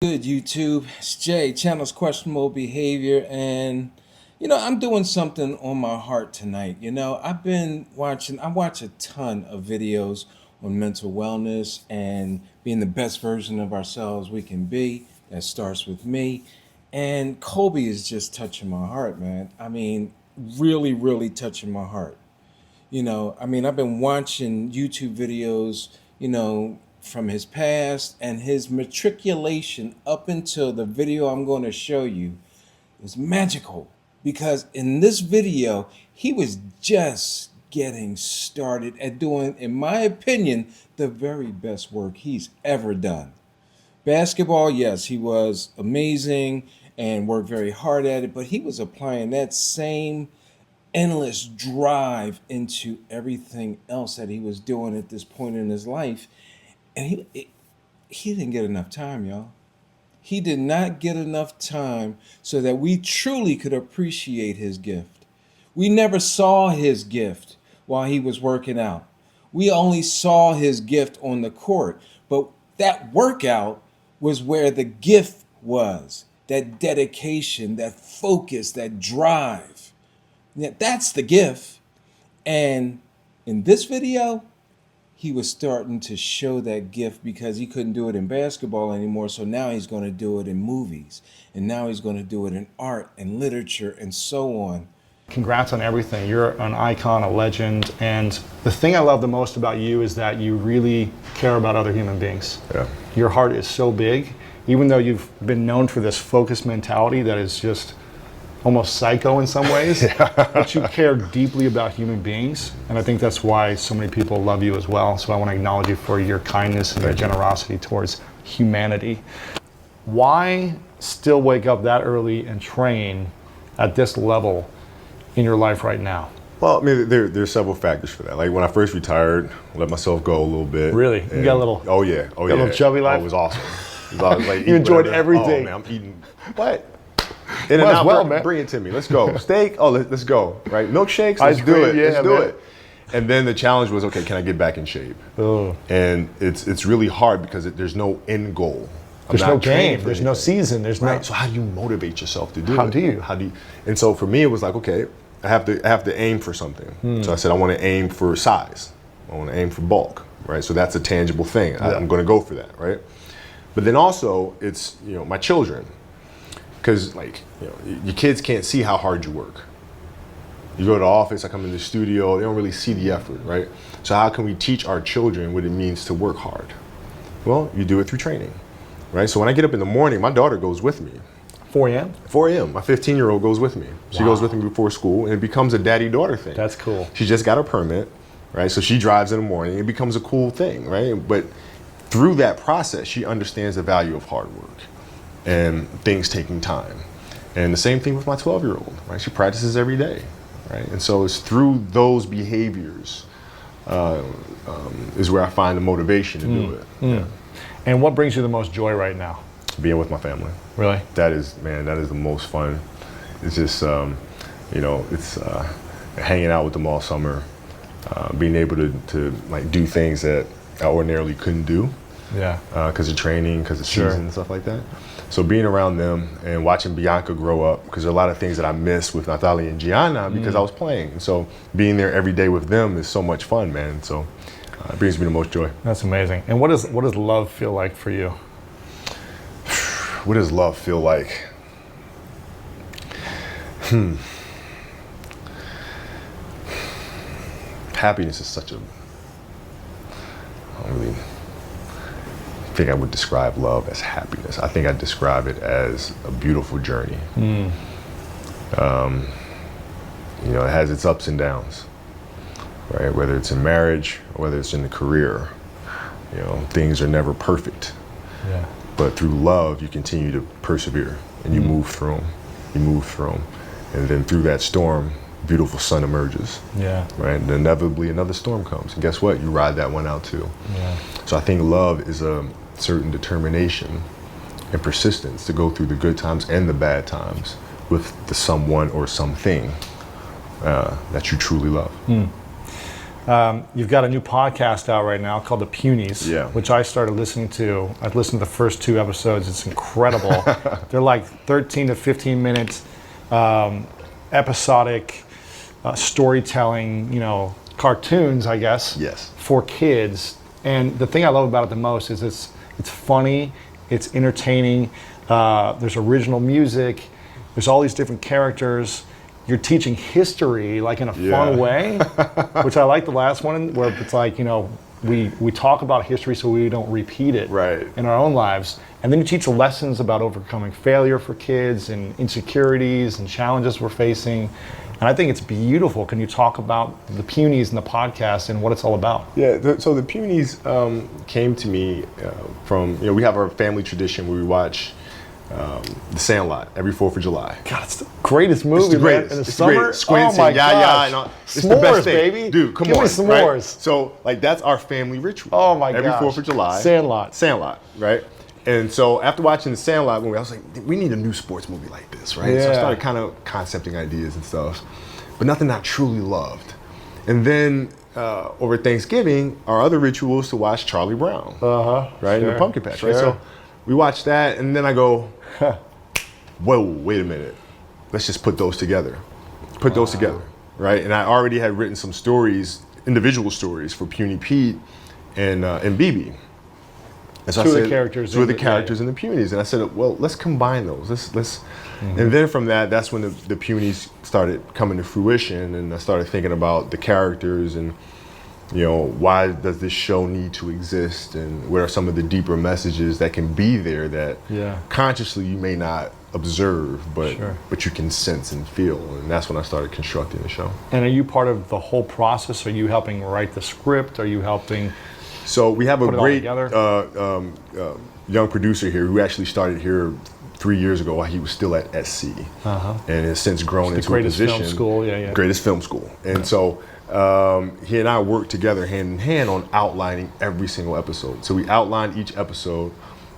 Good YouTube. It's Jay, channel's questionable behavior, and I'm doing something on my heart tonight. I watch a ton of videos on mental wellness and being the best version of ourselves we can be. That starts with me. And Kobe is just touching my heart, man. I mean, really, really touching my heart. I've been watching YouTube videos, from his past and his matriculation up until the video I'm going to show you is magical because in this video, he was just getting started at doing, in my opinion, the very best work he's ever done. Basketball, yes, he was amazing and worked very hard at it, but he was applying that same endless drive into everything else that he was doing at this point in his life. And he didn't get enough time, y'all. He did not get enough time so that we truly could appreciate his gift. We never saw his gift while he was working out. We only saw his gift on the court. But that workout was where the gift was. That dedication, that focus, that drive. Yeah, that's the gift. And in this video, he was starting to show that gift because he couldn't do it in basketball anymore. So now he's going to do it in movies. And now he's going to do it in art and literature and so on. Congrats on everything. You're an icon, a legend. And the thing I love the most about you is that you really care about other human beings. Yeah. Your heart is so big, even though you've been known for this focused mentality that is just almost psycho in some ways, but you care deeply about human beings. And I think that's why so many people love you as well. So I want to acknowledge you for your kindness and your generosity towards humanity. Why still wake up that early and train at this level in your life right now? Well, I mean, there's several factors for that. Like when I first retired, I let myself go a little bit. Really? You got a little? Oh yeah, a little chubby life? Oh, it was awesome. I was like, you enjoyed everything. Oh man, I'm eating what? In and Might as out, well, man. Bring it to me. Let's go. Steak. Oh, let's go. Right? Milkshakes. Let's do it. Yeah, let's do man. it. And then the challenge was, okay, can I get back in shape? Oh. And it's really hard because there's no end goal. There's no game. There's no season. There's right. no. So how do you motivate yourself to do it? How do you? And so for me, it was like, okay, I have to aim for something. So I said, I want to aim for size. I want to aim for bulk. Right. So that's a tangible thing. Yeah. I'm going to go for that. Right. But then also it's my children. Because your kids can't see how hard you work. You go to the office, I come in the studio, they don't really see the effort, right? So how can we teach our children what it means to work hard? Well, you do it through training, right? So when I get up in the morning, my daughter goes with me. 4 a.m.? 4 a.m. My 15-year-old goes with me. She goes with me before school, and it becomes a daddy-daughter thing. That's cool. She just got a permit, right? So she drives in the morning. It becomes a cool thing, right? But through that process, she understands the value of hard work and things taking time. And the same thing with my 12-year-old, right? She practices every day, right? And so it's through those behaviors is where I find the motivation to do it. Yeah. And what brings you the most joy right now? Being with my family. Really? That is the most fun. It's just, it's hanging out with them all summer, being able to like do things that I ordinarily couldn't do. Yeah. Because of training, because of season and stuff like that. So being around them and watching Bianca grow up, because there are a lot of things that I missed with Natalia and Gianna because I was playing. And so being there every day with them is so much fun, man. So it brings me the most joy. That's amazing. And what does love feel like for you? What does love feel like? Happiness is such a, I don't really think I would describe love as happiness. I think I describe it as a beautiful journey. It has its ups and downs, right? Whether it's in marriage or whether it's in the career, things are never perfect. Yeah. But through love, you continue to persevere and you move through them. You move through them. And then through that storm, beautiful sun emerges. Yeah. Right? And inevitably another storm comes. And guess what? You ride that one out too. Yeah. So I think love is a certain determination and persistence to go through the good times and the bad times with the someone or something that you truly love. You've got a new podcast out right now called the Punies, Yeah. which I started listening to. I've listened to the first 2 episodes. It's incredible. They're like 13 to 15 minutes episodic storytelling, cartoons, I guess, Yes. for kids. And the thing I love about it the most is it's funny, it's entertaining, there's original music, there's all these different characters. You're teaching history like in a fun way, which I like the last one where it's like, we talk about history so we don't repeat it in our own lives. And then you teach lessons about overcoming failure for kids and insecurities and challenges we're facing. And I think it's beautiful. Can you talk about the Punies and the podcast and what it's all about? Yeah, so the Punies came to me from, we have our family tradition where we watch The Sandlot every 4th of July. God, it's the greatest movie, It's the greatest. man. In the It's the summer, greatest. Squints oh my and yaya gosh. and all. It's S'mores, the best thing. baby. Dude, come Give on. me s'mores. Right? So, that's our family ritual. Oh my Every gosh. 4th of July. Sandlot. Right? And so after watching the Sandlot movie, I was like, we need a new sports movie like this, right? So I Yeah. started kind of concepting ideas and stuff, but nothing I truly loved. And then over Thanksgiving, our other ritual was to watch Charlie Brown, right? In the Pumpkin Patch, right? So we watched that, and then I go, whoa, wait a minute. Let's just put those together. Right? And I already had written some stories, individual stories for Puny Pete and BB. And so Two I of the said, characters two of the in the- characters in the Punies. And I said, well, let's combine those. Let's And then from that's when the Punies started coming to fruition, and I started thinking about the characters and, why does this show need to exist, and what are some of the deeper messages that can be there that consciously you may not observe, but you can sense and feel. And that's when I started constructing the show. And are you part of the whole process? Are you helping write the script? Are you helping? So we have a Put it all great together? young producer here who actually started here 3 years ago while he was still at SC, and has since grown into a position. Greatest film school, Greatest film school. And so he and I worked together hand in hand on outlining every single episode. So we outlined each episode,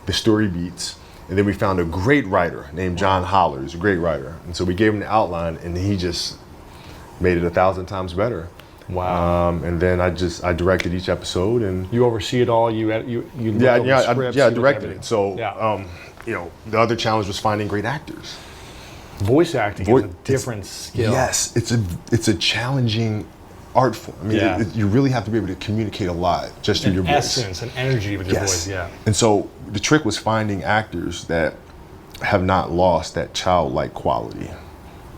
the story beats, and then we found a great writer named John Holler, who's a great writer. And so we gave him the outline, and he just made it 1,000 times better. Wow. And then I directed each episode, and You oversee it all. You look over the scripts, I you look at directed everything. it. So the other challenge was finding great actors. Voice acting is a different skill. Yes, it's a challenging art form. I mean, you really have to be able to communicate a lot just through your voice. Essence and energy with your voice. Yeah. And so the trick was finding actors that have not lost that childlike quality,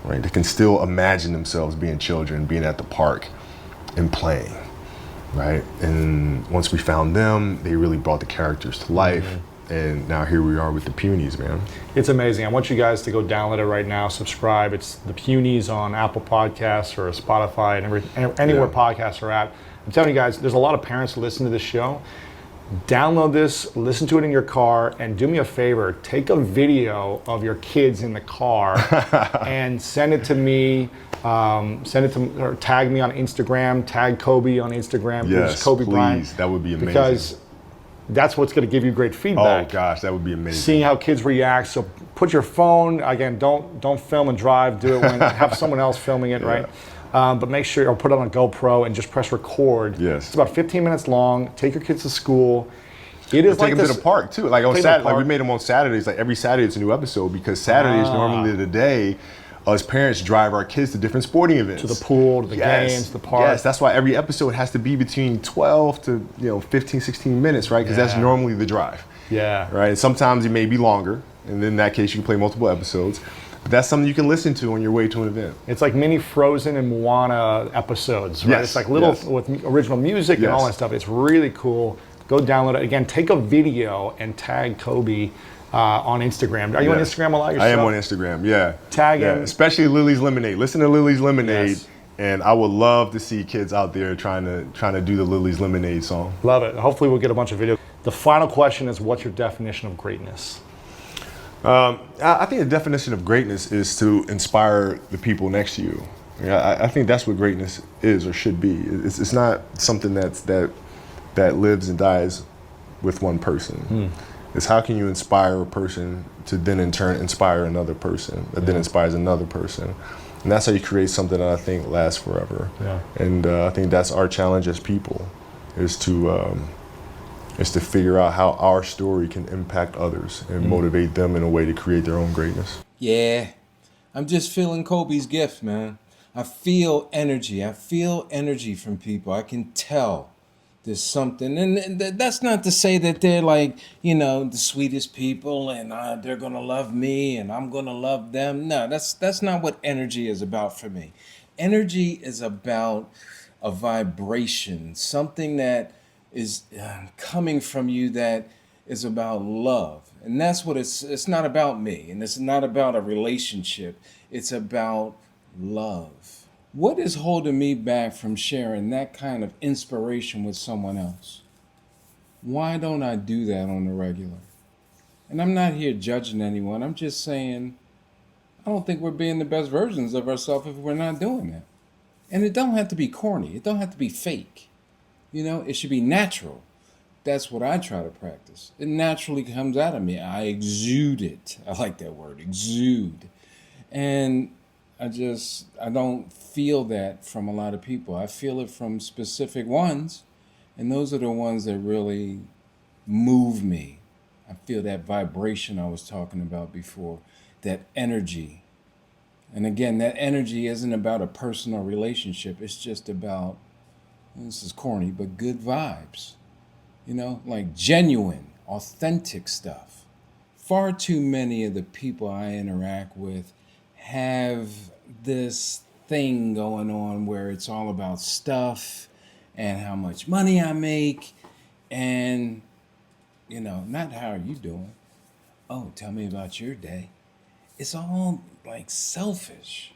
right? They can still imagine themselves being children, being at the park and playing, right? And once we found them, they really brought the characters to life. And now here we are with the Punies, man. It's amazing. I want you guys to go download it right now, subscribe. It's the Punies on Apple Podcasts or Spotify and anywhere podcasts are at. I'm telling you guys, there's a lot of parents who listen to this show. Download this, listen to it in your car, and do me a favor, take a video of your kids in the car and send it to me. Or tag me on Instagram, tag Kobe on Instagram. Yes, Kobe please. Bryant. That would be amazing. Because that's what's going to give you great feedback. Oh gosh, that would be amazing. Seeing how kids react. So put your phone, again, don't film and drive. Do it when have someone else filming it, right? But make sure, or put it on a GoPro and just press record. Yes. It's about 15 minutes long. Take your kids to school. It is Take like them this. to the park too. Like on Take them to Saturday, the like we park. made them on Saturdays. Like every Saturday, it's a new episode because Saturday is normally the day us parents drive our kids to different sporting events, To the pool, to the games, the park. Yes, that's why every episode has to be between 12 to 15, 16 minutes, right? Because that's normally the drive. Yeah. Right. And sometimes it may be longer, and in that case, you can play multiple episodes. But that's something you can listen to on your way to an event. It's like mini Frozen and Moana episodes, right? Yes, It's like little yes. with original music and all that stuff. It's really cool. Go download it. Again, take a video and tag Kobe on Instagram. Are you on Instagram a lot yourself? I am on Instagram, yeah. Tag him. Especially Lily's Lemonade. Listen to Lily's Lemonade. Yes. And I would love to see kids out there trying to do the Lily's Lemonade song. Love it. Hopefully we'll get a bunch of videos. The final question is, what's your definition of greatness? I think the definition of greatness is to inspire the people next to you. I think that's what greatness is or should be. It's not something that lives and dies with one person. It's how can you inspire a person to then in turn inspire another person that then inspires another person. And that's how you create something that I think lasts forever. Yeah. And I think that's our challenge as people, is to figure out how our story can impact others and motivate them in a way to create their own greatness. Yeah, I'm just feeling Kobe's gift, man. I feel energy. I feel energy from people. I can tell there's something. And that's not to say that they're like, the sweetest people and they're going to love me and I'm going to love them. No, that's not what energy is about for me. Energy is about a vibration, something that is coming from you that is about love. And that's what it's not about me, and it's not about a relationship. It's about love. What is holding me back from sharing that kind of inspiration with someone else? Why don't I do that on the regular? And I'm not here judging anyone. I'm just saying I don't think we're being the best versions of ourselves if we're not doing that. And it don't have to be corny. It don't have to be fake. It should be natural. That's what I try to practice. It naturally comes out of me. I exude it. I like that word, exude. And I don't feel that from a lot of people. I feel it from specific ones. And those are the ones that really move me. I feel that vibration I was talking about before, that energy. And again, that energy isn't about a personal relationship. It's just about, this is corny, but good vibes. Like genuine, authentic stuff. Far too many of the people I interact with have this thing going on where it's all about stuff and how much money I make and, not how are you doing? Oh, tell me about your day. It's all like selfish.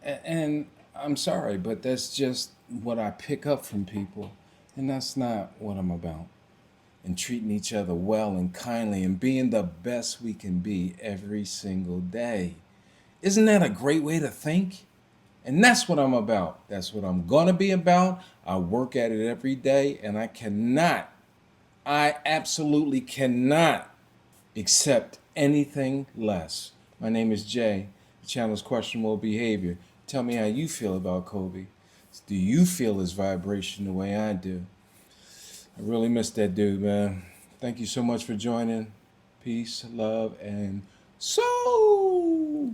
And I'm sorry, but that's just what I pick up from people. And that's not what I'm about. And treating each other well and kindly and being the best we can be every single day. Isn't that a great way to think? And that's what I'm about. That's what I'm going to be about. I work at it every day, and I absolutely cannot accept anything less. My name is Jay. The channel is Questionable Behavior. Tell me how you feel about Kobe. Do you feel his vibration the way I do? I really miss that dude, man. Thank you so much for joining. Peace, love, and soul.